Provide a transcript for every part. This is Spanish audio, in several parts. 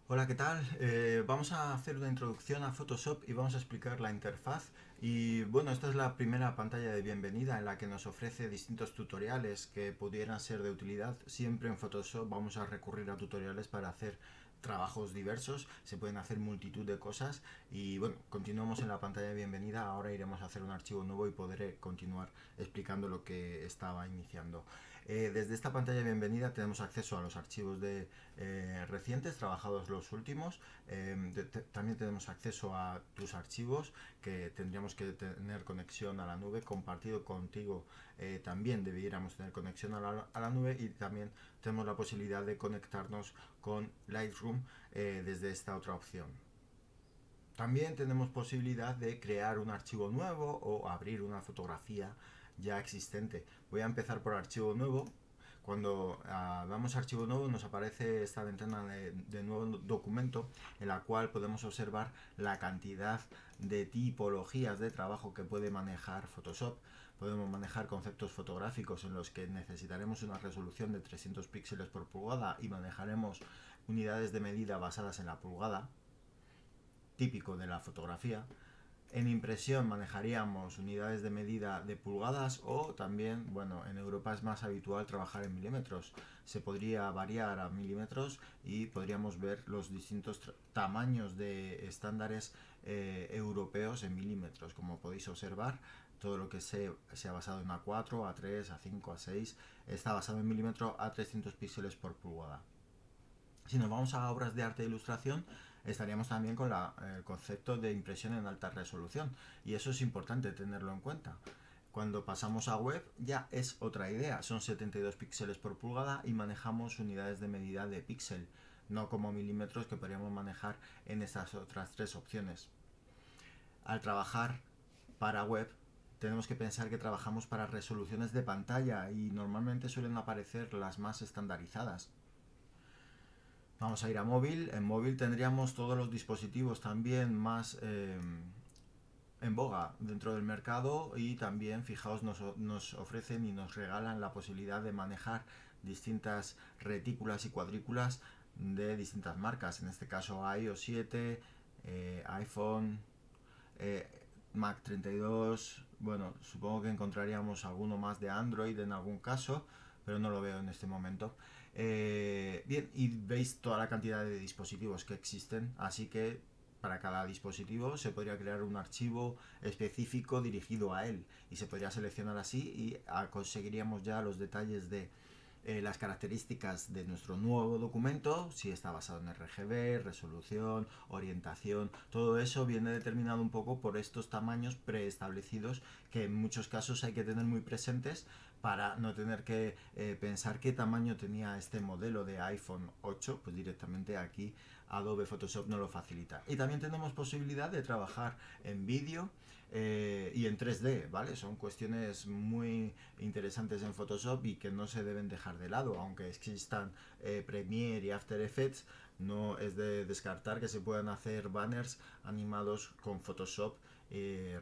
Hola, ¿qué tal? Vamos a hacer una introducción a Photoshop y vamos a explicar la interfaz. Y bueno, esta es la primera pantalla de bienvenida en la que nos ofrece distintos tutoriales que pudieran ser de utilidad. Siempre en Photoshop vamos a recurrir a tutoriales para hacer trabajos diversos, se pueden hacer multitud de cosas y bueno, continuamos en la pantalla de bienvenida, ahora iremos a hacer un archivo nuevo y podré continuar explicando lo que estaba iniciando. Desde esta pantalla de bienvenida tenemos acceso a los archivos recientes, trabajados los últimos. También tenemos acceso a tus archivos que tendríamos que tener conexión a la nube. Compartido contigo también debiéramos tener conexión a la nube, y también tenemos la posibilidad de conectarnos con Lightroom desde esta otra opción. También tenemos posibilidad de crear un archivo nuevo o abrir una fotografía ya existente. Voy a empezar por archivo nuevo. Cuando damos archivo nuevo nos aparece esta ventana de nuevo documento, en la cual podemos observar la cantidad de tipologías de trabajo que puede manejar Photoshop. Podemos manejar conceptos fotográficos en los que necesitaremos una resolución de 300 píxeles por pulgada y manejaremos unidades de medida basadas en la pulgada, típico de la fotografía. En impresión manejaríamos unidades de medida de pulgadas, o también, bueno, en Europa es más habitual trabajar en milímetros. Se podría variar a milímetros y podríamos ver los distintos tamaños de estándares europeos en milímetros. Como podéis observar, todo lo que se ha basado en A4, A3, A5, A6 está basado en milímetro a 300 píxeles por pulgada. Si nos vamos a obras de arte e ilustración, estaríamos también con el concepto de impresión en alta resolución, y eso es importante tenerlo en cuenta. Cuando pasamos a web ya es otra idea, son 72 píxeles por pulgada y manejamos unidades de medida de píxel, no como milímetros que podríamos manejar en estas otras tres opciones. Al trabajar para web, tenemos que pensar que trabajamos para resoluciones de pantalla y normalmente suelen aparecer las más estandarizadas. Vamos a ir a móvil. En móvil tendríamos todos los dispositivos también más en boga dentro del mercado, y también, fijaos, nos ofrecen y nos regalan la posibilidad de manejar distintas retículas y cuadrículas de distintas marcas. En este caso iOS 7, iPhone, Mac 32. Bueno, supongo que encontraríamos alguno más de Android en algún caso, pero no lo veo en este momento. Bien, y veis toda la cantidad de dispositivos que existen, así que para cada dispositivo se podría crear un archivo específico dirigido a él, y se podría seleccionar así, y conseguiríamos ya los detalles de las características de nuestro nuevo documento, si está basado en RGB, resolución, orientación. Todo eso viene determinado un poco por estos tamaños preestablecidos, que en muchos casos hay que tener muy presentes para no tener que pensar qué tamaño tenía este modelo de iPhone 8. Pues directamente aquí Adobe Photoshop no lo facilita. Y también tenemos posibilidad de trabajar en vídeo y en 3D, ¿vale? Son cuestiones muy interesantes en Photoshop y que no se deben dejar de lado. Aunque existan Premiere y After Effects, no es de descartar que se puedan hacer banners animados con Photoshop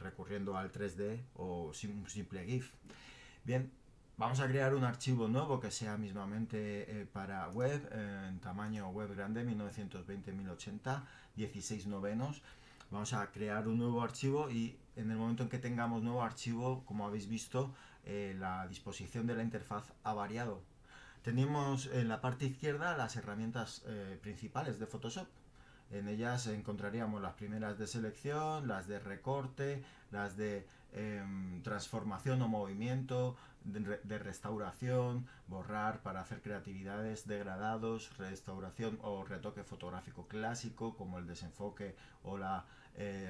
recurriendo al 3D o un simple GIF. Bien, vamos a crear un archivo nuevo que sea mismamente para web, en tamaño web grande, 1920-1080, 16 novenos. Vamos a crear un nuevo archivo, y en el momento en que tengamos nuevo archivo, como habéis visto, la disposición de la interfaz ha variado. Tenemos en la parte izquierda las herramientas principales de Photoshop. En ellas encontraríamos las primeras de selección, las de recorte, las de transformación o movimiento, de restauración, borrar para hacer creatividades, degradados, restauración o retoque fotográfico clásico como el desenfoque o la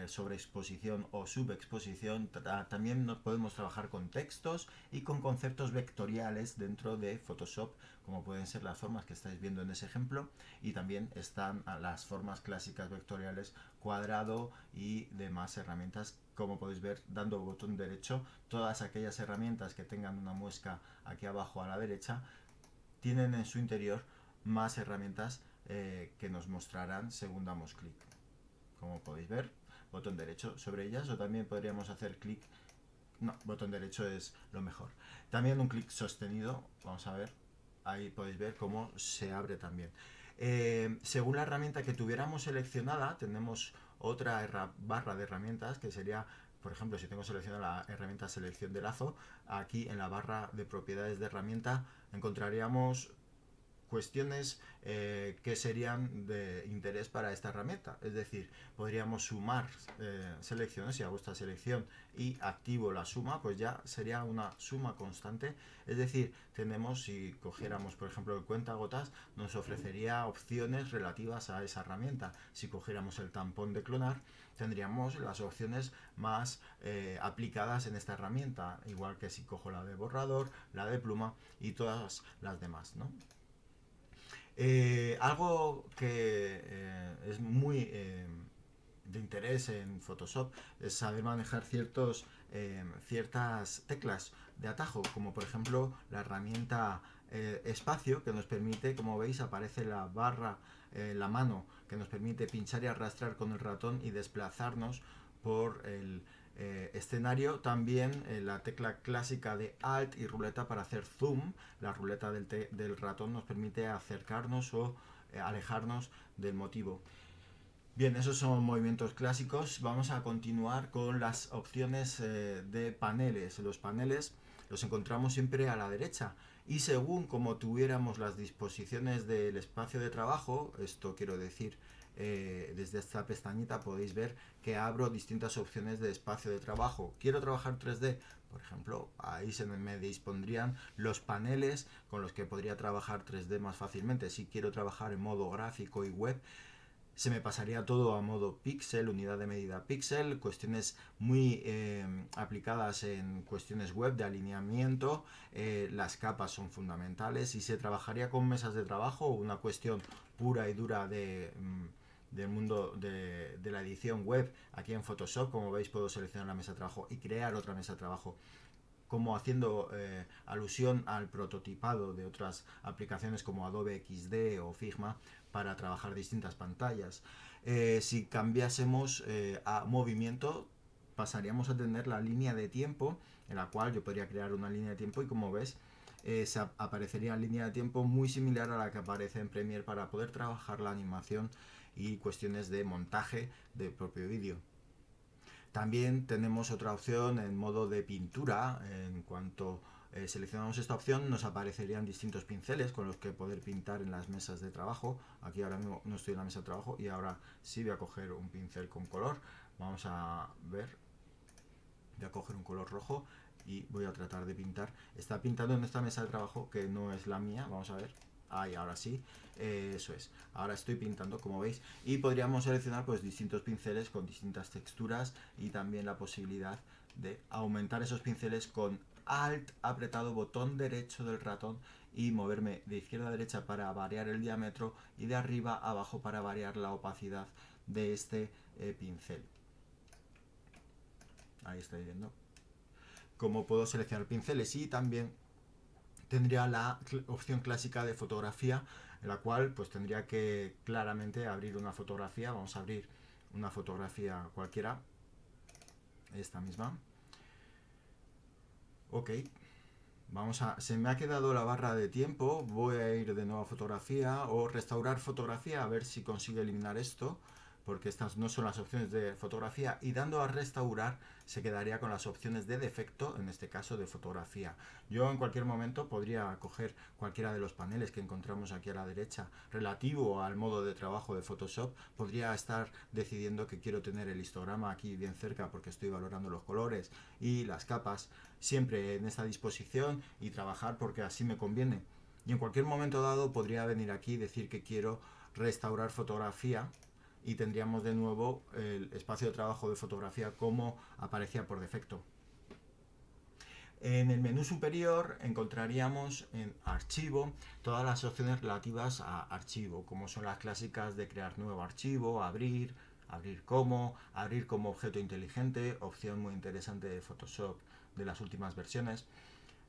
sobreexposición o subexposición. También podemos trabajar con textos y con conceptos vectoriales dentro de Photoshop, como pueden ser las formas que estáis viendo en ese ejemplo, y también están las formas clásicas vectoriales, cuadrado y demás herramientas. Como podéis ver, dando botón derecho, todas aquellas herramientas que tengan una muesca aquí abajo a la derecha tienen en su interior más herramientas que nos mostrarán según damos clic. Como podéis ver, botón derecho sobre ellas, o también podríamos hacer clic. No, botón derecho es lo mejor. También un clic sostenido, vamos a ver, ahí podéis ver cómo se abre también. Según la herramienta que tuviéramos seleccionada, tenemos otra barra de herramientas que sería, por ejemplo, si tengo seleccionada la herramienta selección de lazo, aquí en la barra de propiedades de herramienta encontraríamos cuestiones que serían de interés para esta herramienta. Es decir, podríamos sumar selecciones. Si hago esta selección y activo la suma, pues ya sería una suma constante. Es decir, tenemos, si cogiéramos por ejemplo el cuentagotas, nos ofrecería opciones relativas a esa herramienta. Si cogiéramos el tampón de clonar, tendríamos las opciones más aplicadas en esta herramienta, igual que si cojo la de borrador, la de pluma y todas las demás, ¿no? Algo que es muy de interés en Photoshop es saber manejar ciertas teclas de atajo, como por ejemplo la herramienta espacio, que nos permite, como veis, aparece la barra, la mano, que nos permite pinchar y arrastrar con el ratón y desplazarnos por el escenario. También la tecla clásica de Alt y ruleta para hacer zoom. La ruleta del ratón nos permite acercarnos o alejarnos del motivo. Bien, esos son movimientos clásicos. Vamos a continuar con las opciones de paneles. Los paneles los encontramos siempre a la derecha y según como tuviéramos las disposiciones del espacio de trabajo, esto quiero decir, desde esta pestañita podéis ver que abro distintas opciones de espacio de trabajo. Quiero trabajar 3D, por ejemplo, ahí se me dispondrían los paneles con los que podría trabajar 3D más fácilmente. Si quiero trabajar en modo gráfico y web, se me pasaría todo a modo píxel, unidad de medida píxel, cuestiones muy aplicadas en cuestiones web de alineamiento. Las capas son fundamentales y se trabajaría con mesas de trabajo, una cuestión pura y dura del mundo de la edición web. Aquí en Photoshop, como veis, puedo seleccionar la mesa de trabajo y crear otra mesa de trabajo, como haciendo alusión al prototipado de otras aplicaciones como Adobe XD o Figma para trabajar distintas pantallas. Si cambiásemos a movimiento, pasaríamos a tener la línea de tiempo, en la cual yo podría crear una línea de tiempo y, como ves, aparecería línea de tiempo muy similar a la que aparece en Premiere para poder trabajar la animación y cuestiones de montaje del propio vídeo. También tenemos otra opción en modo de pintura. En cuanto seleccionamos esta opción, nos aparecerían distintos pinceles con los que poder pintar en las mesas de trabajo. Aquí ahora mismo no estoy en la mesa de trabajo y ahora sí voy a coger un pincel con color. Vamos a ver. Voy a coger un color rojo y voy a tratar de pintar. Está pintando en esta mesa de trabajo que no es la mía. Vamos a ver. Ahí, ahora sí. Eso es. Ahora estoy pintando, como veis. Y podríamos seleccionar pues distintos pinceles con distintas texturas y también la posibilidad de aumentar esos pinceles con Alt apretado, botón derecho del ratón, y moverme de izquierda a derecha para variar el diámetro y de arriba a abajo para variar la opacidad de este pincel. Ahí estáis viendo cómo puedo seleccionar pinceles. Y también tendría la opción clásica de fotografía, en la cual pues tendría que claramente abrir una fotografía. Vamos a abrir una fotografía cualquiera, esta misma. Ok, se me ha quedado la barra de tiempo. Voy a ir de nuevo a fotografía o restaurar fotografía, a ver si consigue eliminar esto, porque estas no son las opciones de fotografía, y dando a restaurar se quedaría con las opciones de defecto, en este caso de fotografía. Yo en cualquier momento podría coger cualquiera de los paneles que encontramos aquí a la derecha relativo al modo de trabajo de Photoshop. Podría estar decidiendo que quiero tener el histograma aquí bien cerca porque estoy valorando los colores y las capas siempre en esta disposición y trabajar porque así me conviene. Y en cualquier momento dado podría venir aquí y decir que quiero restaurar fotografía, y tendríamos de nuevo el espacio de trabajo de fotografía como aparecía por defecto. En el menú superior encontraríamos en archivo todas las opciones relativas a archivo, como son las clásicas de crear nuevo archivo, abrir como objeto inteligente, opción muy interesante de Photoshop de las últimas versiones.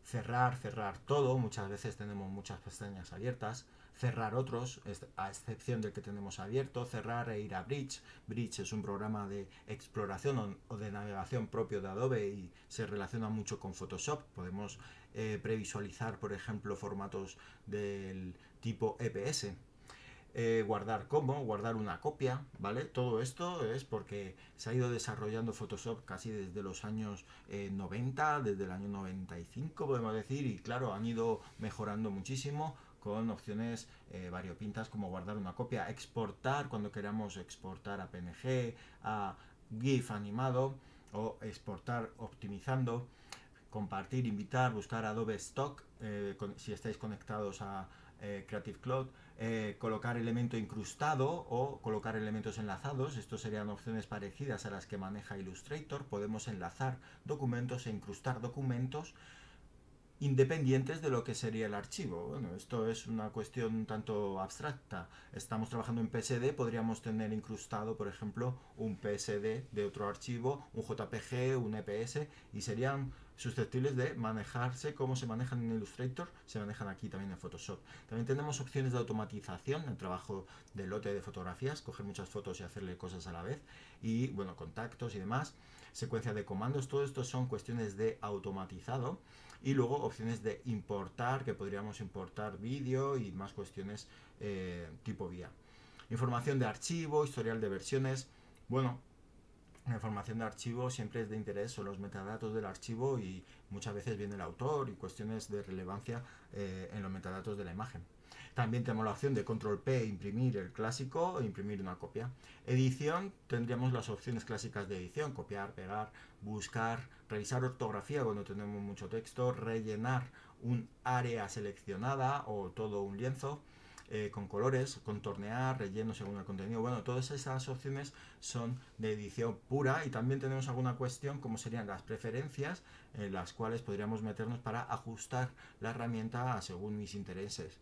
Cerrar todo, muchas veces tenemos muchas pestañas abiertas. Cerrar otros, a excepción del que tenemos abierto. Cerrar e ir a Bridge. Bridge es un programa de exploración o de navegación propio de Adobe y se relaciona mucho con Photoshop. Podemos previsualizar, por ejemplo, formatos del tipo EPS. guardar como, guardar una copia, ¿vale? Todo esto es porque se ha ido desarrollando Photoshop casi desde los años 90, desde el año 95 podemos decir, y claro, han ido mejorando muchísimo con opciones variopintas como guardar una copia, exportar cuando queramos exportar a PNG, a GIF animado o exportar optimizando, compartir, invitar, buscar Adobe Stock si estáis conectados a Creative Cloud, colocar elemento incrustado o colocar elementos enlazados. Estos serían opciones parecidas a las que maneja Illustrator. Podemos enlazar documentos e incrustar documentos independientes de lo que sería el archivo. Bueno, esto es una cuestión un tanto abstracta. Estamos trabajando en PSD, podríamos tener incrustado, por ejemplo, un PSD de otro archivo, un JPG, un EPS, y serían susceptibles de manejarse como se manejan en Illustrator, se manejan aquí también en Photoshop. También tenemos opciones de automatización, el trabajo de lote de fotografías, coger muchas fotos y hacerle cosas a la vez, y bueno, contactos y demás, secuencia de comandos, todo esto son cuestiones de automatizado. Y luego opciones de importar, que podríamos importar vídeo y más cuestiones tipo vía. Información de archivo, historial de versiones. Bueno, la información de archivo siempre es de interés, son los metadatos del archivo y muchas veces viene el autor y cuestiones de relevancia en los metadatos de la imagen. También tenemos la opción de control P, imprimir el clásico e imprimir una copia. Edición, tendríamos las opciones clásicas de edición, copiar, pegar, buscar, revisar ortografía cuando tenemos mucho texto, rellenar un área seleccionada o todo un lienzo, con colores, contornear, relleno según el contenido. Bueno, todas esas opciones son de edición pura y también tenemos alguna cuestión como serían las preferencias en las cuales podríamos meternos para ajustar la herramienta según mis intereses.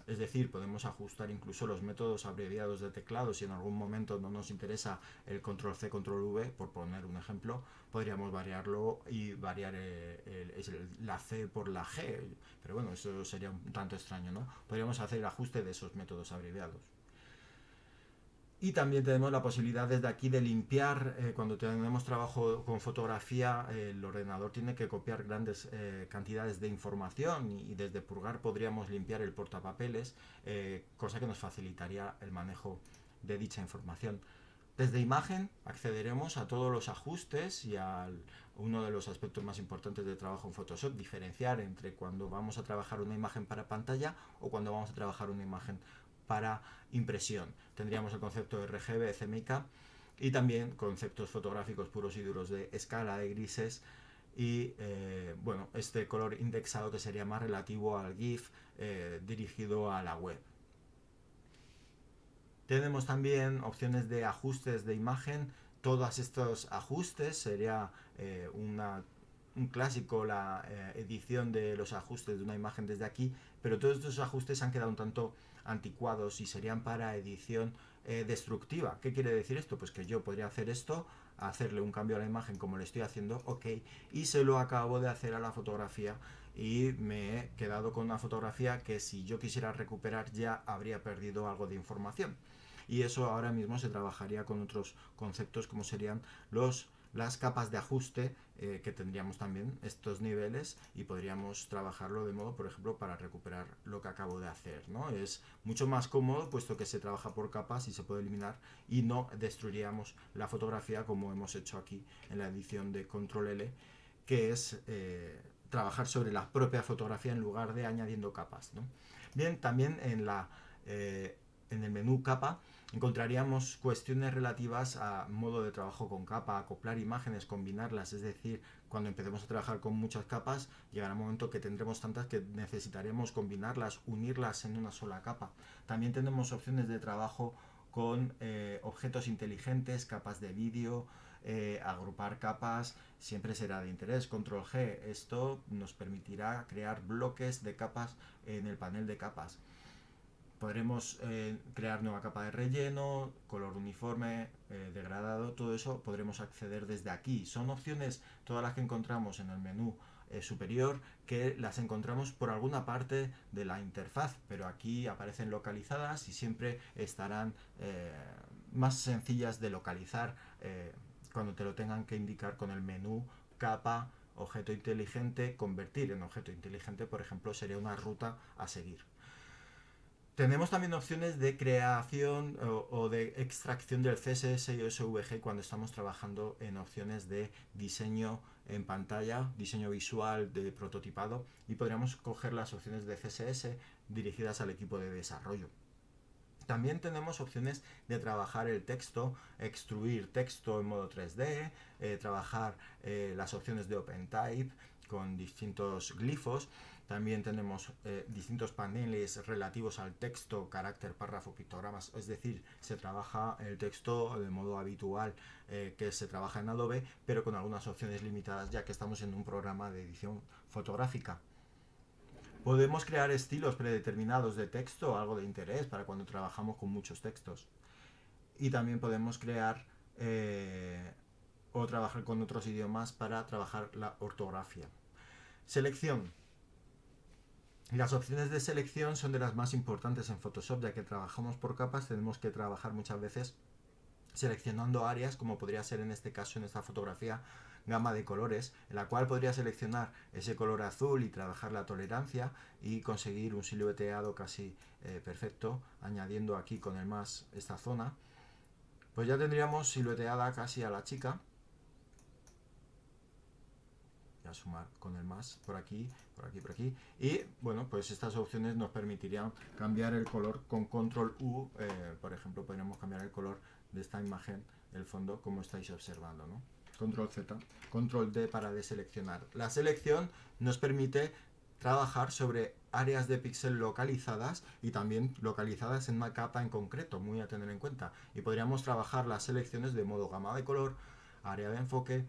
Es decir, podemos ajustar incluso los métodos abreviados de teclado. Si en algún momento no nos interesa el control C, control V, por poner un ejemplo, podríamos variarlo y variar la C por la G. Pero bueno, eso sería un tanto extraño, ¿no? Podríamos hacer el ajuste de esos métodos abreviados. Y también tenemos la posibilidad desde aquí de limpiar, cuando tenemos trabajo con fotografía, el ordenador tiene que copiar grandes cantidades de información y desde purgar podríamos limpiar el portapapeles, cosa que nos facilitaría el manejo de dicha información. Desde imagen accederemos a todos los ajustes y a uno de los aspectos más importantes de trabajo en Photoshop, diferenciar entre cuando vamos a trabajar una imagen para pantalla o cuando vamos a trabajar una imagen para impresión. Tendríamos el concepto de RGB, CMYK y también conceptos fotográficos puros y duros de escala de grises y bueno, este color indexado que sería más relativo al GIF dirigido a la web. Tenemos también opciones de ajustes de imagen. Todos estos ajustes sería un clásico la edición de los ajustes de una imagen desde aquí, pero todos estos ajustes han quedado un tanto anticuados y serían para edición destructiva. ¿Qué quiere decir esto? Pues que yo podría hacer esto, hacerle un cambio a la imagen como le estoy haciendo, ok, y se lo acabo de hacer a la fotografía y me he quedado con una fotografía que si yo quisiera recuperar ya habría perdido algo de información. Y eso ahora mismo se trabajaría con otros conceptos como serían las capas de ajuste, que tendríamos también estos niveles y podríamos trabajarlo de modo, por ejemplo, para recuperar lo que acabo de hacer, ¿no? Es mucho más cómodo puesto que se trabaja por capas y se puede eliminar y no destruiríamos la fotografía como hemos hecho aquí en la edición de Control L, que es trabajar sobre la propia fotografía en lugar de añadiendo capas, ¿no? Bien, también en el menú capa encontraríamos cuestiones relativas a modo de trabajo con capa, acoplar imágenes, combinarlas, es decir, cuando empecemos a trabajar con muchas capas, llegará un momento que tendremos tantas que necesitaremos combinarlas, unirlas en una sola capa. También tenemos opciones de trabajo con objetos inteligentes, capas de vídeo, agrupar capas, siempre será de interés. Control G, esto nos permitirá crear bloques de capas en el panel de capas. Podremos crear nueva capa de relleno, color uniforme, degradado, todo eso podremos acceder desde aquí. Son opciones todas las que encontramos en el menú superior, que las encontramos por alguna parte de la interfaz, pero aquí aparecen localizadas y siempre estarán más sencillas de localizar cuando te lo tengan que indicar con el menú capa, objeto inteligente, convertir en objeto inteligente, por ejemplo, sería una ruta a seguir. Tenemos también opciones de creación o de extracción del CSS y SVG cuando estamos trabajando en opciones de diseño en pantalla, diseño visual de prototipado, y podríamos coger las opciones de CSS dirigidas al equipo de desarrollo. También tenemos opciones de trabajar el texto, extruir texto en modo 3D, trabajar las opciones de OpenType con distintos glifos. También tenemos distintos paneles relativos al texto, carácter, párrafo, pictogramas. Es decir, se trabaja el texto de modo habitual que se trabaja en Adobe, pero con algunas opciones limitadas ya que estamos en un programa de edición fotográfica. Podemos crear estilos predeterminados de texto, algo de interés para cuando trabajamos con muchos textos. Y también podemos crear o trabajar con otros idiomas para trabajar la ortografía. Selección. Las opciones de selección son de las más importantes en Photoshop, ya que trabajamos por capas, tenemos que trabajar muchas veces seleccionando áreas, como podría ser en este caso, en esta fotografía, gama de colores, en la cual podría seleccionar ese color azul y trabajar la tolerancia y conseguir un silueteado casi perfecto, añadiendo aquí con el más esta zona. Pues ya tendríamos silueteada casi a la chica. Voy a sumar con el más por aquí, por aquí, por aquí. Y bueno, pues estas opciones nos permitirían cambiar el color con control U. Por ejemplo, podríamos cambiar el color de esta imagen, el fondo, como estáis observando, ¿no? Control Z, control D para deseleccionar. La selección nos permite trabajar sobre áreas de píxel localizadas y también localizadas en una capa en concreto, muy a tener en cuenta. Y podríamos trabajar las selecciones de modo gama de color, área de enfoque,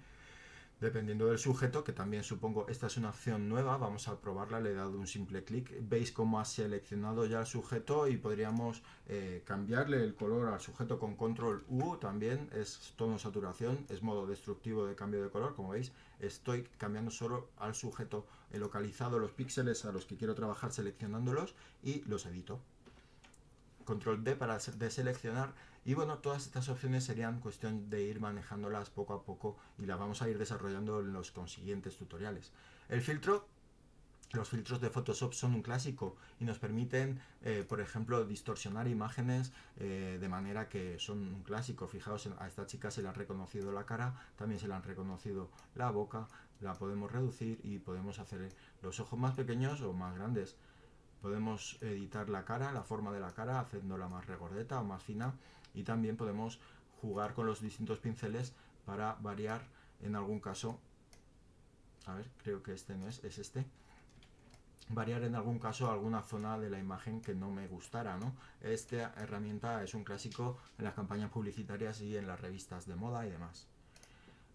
dependiendo del sujeto, que también supongo esta es una opción nueva, vamos a probarla, le he dado un simple clic, veis cómo ha seleccionado ya el sujeto y podríamos cambiarle el color al sujeto con control U, también es tono saturación, es modo destructivo de cambio de color, como veis estoy cambiando solo al sujeto, he localizado los píxeles a los que quiero trabajar seleccionándolos y los edito. Control D para deseleccionar. Y bueno, todas estas opciones serían cuestión de ir manejándolas poco a poco y las vamos a ir desarrollando en los consiguientes tutoriales. El filtro, los filtros de Photoshop son un clásico y nos permiten, por ejemplo, distorsionar imágenes de manera que son un clásico. Fijaos, a esta chica se le ha reconocido la cara, también se le han reconocido la boca, la podemos reducir y podemos hacer los ojos más pequeños o más grandes. Podemos editar la cara, la forma de la cara, haciéndola más regordeta o más fina, y también podemos jugar con los distintos pinceles para variar en algún caso. A ver, creo que este no es este. Variar en algún caso alguna zona de la imagen que no me gustara, ¿no? Esta herramienta es un clásico en las campañas publicitarias y en las revistas de moda y demás.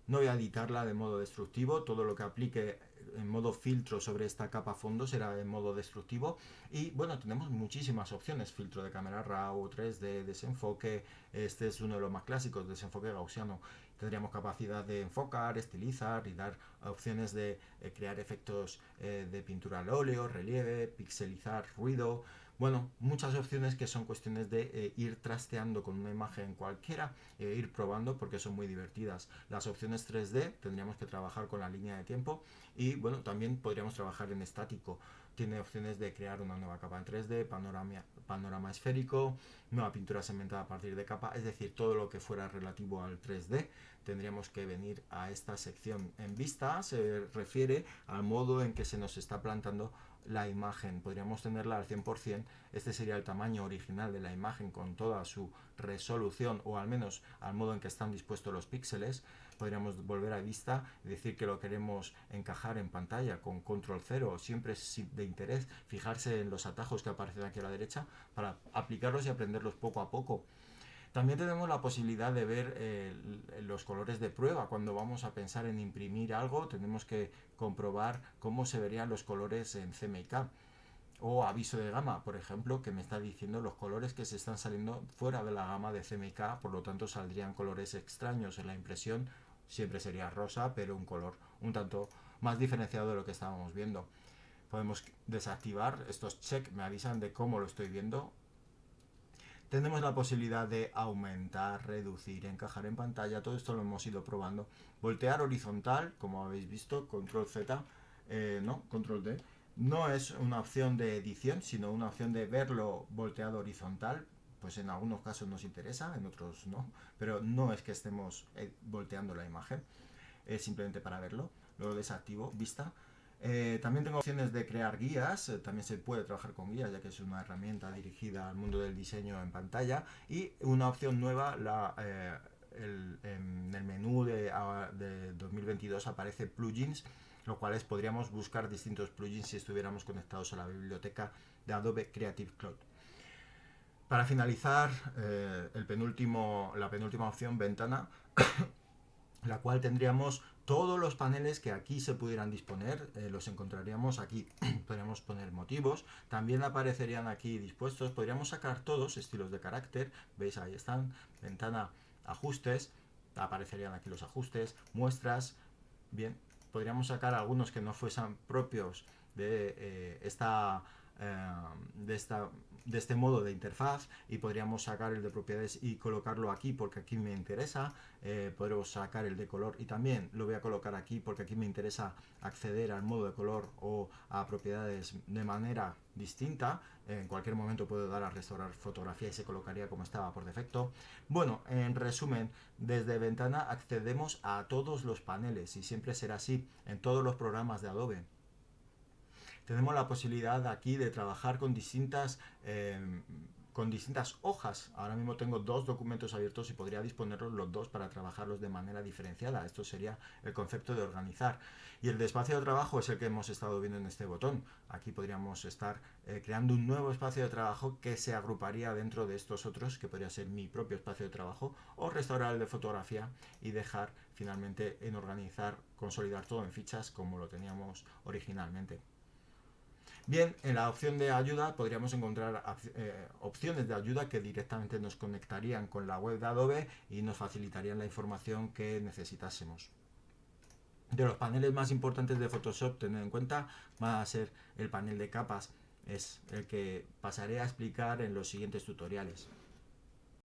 No voy a editarla de modo destructivo, todo lo que aplique en modo filtro sobre esta capa fondo será en modo destructivo. Y bueno, tenemos muchísimas opciones: filtro de cámara RAW, 3D, desenfoque, este es uno de los más clásicos, desenfoque gaussiano. Tendríamos capacidad de enfocar, estilizar y dar opciones de crear efectos de pintura al óleo, relieve, pixelizar, ruido. Bueno, muchas opciones que son cuestiones de ir trasteando con una imagen cualquiera e ir probando porque son muy divertidas. Las opciones 3D tendríamos que trabajar con la línea de tiempo y bueno, también podríamos trabajar en estático. Tiene opciones de crear una nueva capa en 3D, panorama esférico, nueva pintura segmentada a partir de capa, es decir, todo lo que fuera relativo al 3D. Tendríamos que venir a esta sección en vista, se refiere al modo en que se nos está plantando la imagen. Podríamos tenerla al 100%, este sería el tamaño original de la imagen con toda su resolución, o al menos al modo en que están dispuestos los píxeles. Podríamos volver a vista y decir que lo queremos encajar en pantalla con control 0. Siempre es de interés fijarse en los atajos que aparecen aquí a la derecha para aplicarlos y aprenderlos poco a poco. También tenemos la posibilidad de ver los colores de prueba. Cuando vamos a pensar en imprimir algo, tenemos que comprobar cómo se verían los colores en CMYK. O aviso de gama, por ejemplo, que me está diciendo los colores que se están saliendo fuera de la gama de CMYK, por lo tanto saldrían colores extraños en la impresión. Siempre sería rosa, pero un color un tanto más diferenciado de lo que estábamos viendo. Podemos desactivar estos check, me avisan de cómo lo estoy viendo. Tenemos la posibilidad de aumentar, reducir, encajar en pantalla, todo esto lo hemos ido probando. Voltear horizontal, como habéis visto, control Z, no, control D. No es una opción de edición, sino una opción de verlo volteado horizontal. Pues en algunos casos nos interesa, en otros no, pero no es que estemos volteando la imagen, es simplemente para verlo. Lo desactivo, vista. También tengo opciones de crear guías, también se puede trabajar con guías ya que es una herramienta dirigida al mundo del diseño en pantalla. Y una opción nueva, en el menú de 2022 aparece plugins, lo cual podríamos buscar distintos plugins si estuviéramos conectados a la biblioteca de Adobe Creative Cloud. Para finalizar, la penúltima opción, ventana, la cual tendríamos todos los paneles que aquí se pudieran disponer, los encontraríamos aquí. Podríamos poner motivos, también aparecerían aquí dispuestos, podríamos sacar todos, estilos de carácter, veis ahí están, ventana, ajustes, aparecerían aquí los ajustes, muestras, bien, podríamos sacar algunos que no fuesen propios de eh, de esta de este modo de interfaz, y podríamos sacar el de propiedades y colocarlo aquí porque aquí me interesa. Podemos sacar el de color y también lo voy a colocar aquí porque aquí me interesa acceder al modo de color o a propiedades de manera distinta. En cualquier momento puedo dar a restaurar fotografía y se colocaría como estaba por defecto. Bueno, en resumen, desde ventana accedemos a todos los paneles y siempre será así en todos los programas de Adobe. Tenemos la posibilidad aquí de trabajar con distintas hojas. Ahora mismo tengo dos documentos abiertos y podría disponerlos los dos para trabajarlos de manera diferenciada. Esto sería el concepto de organizar. Y el de espacio de trabajo es el que hemos estado viendo en este botón. Aquí podríamos estar creando un nuevo espacio de trabajo que se agruparía dentro de estos otros, que podría ser mi propio espacio de trabajo, o restaurar el de fotografía y dejar finalmente en organizar, consolidar todo en fichas como lo teníamos originalmente. Bien, en la opción de ayuda podríamos encontrar opciones de ayuda que directamente nos conectarían con la web de Adobe y nos facilitarían la información que necesitásemos. De los paneles más importantes de Photoshop, tener en cuenta, va a ser el panel de capas, es el que pasaré a explicar en los siguientes tutoriales.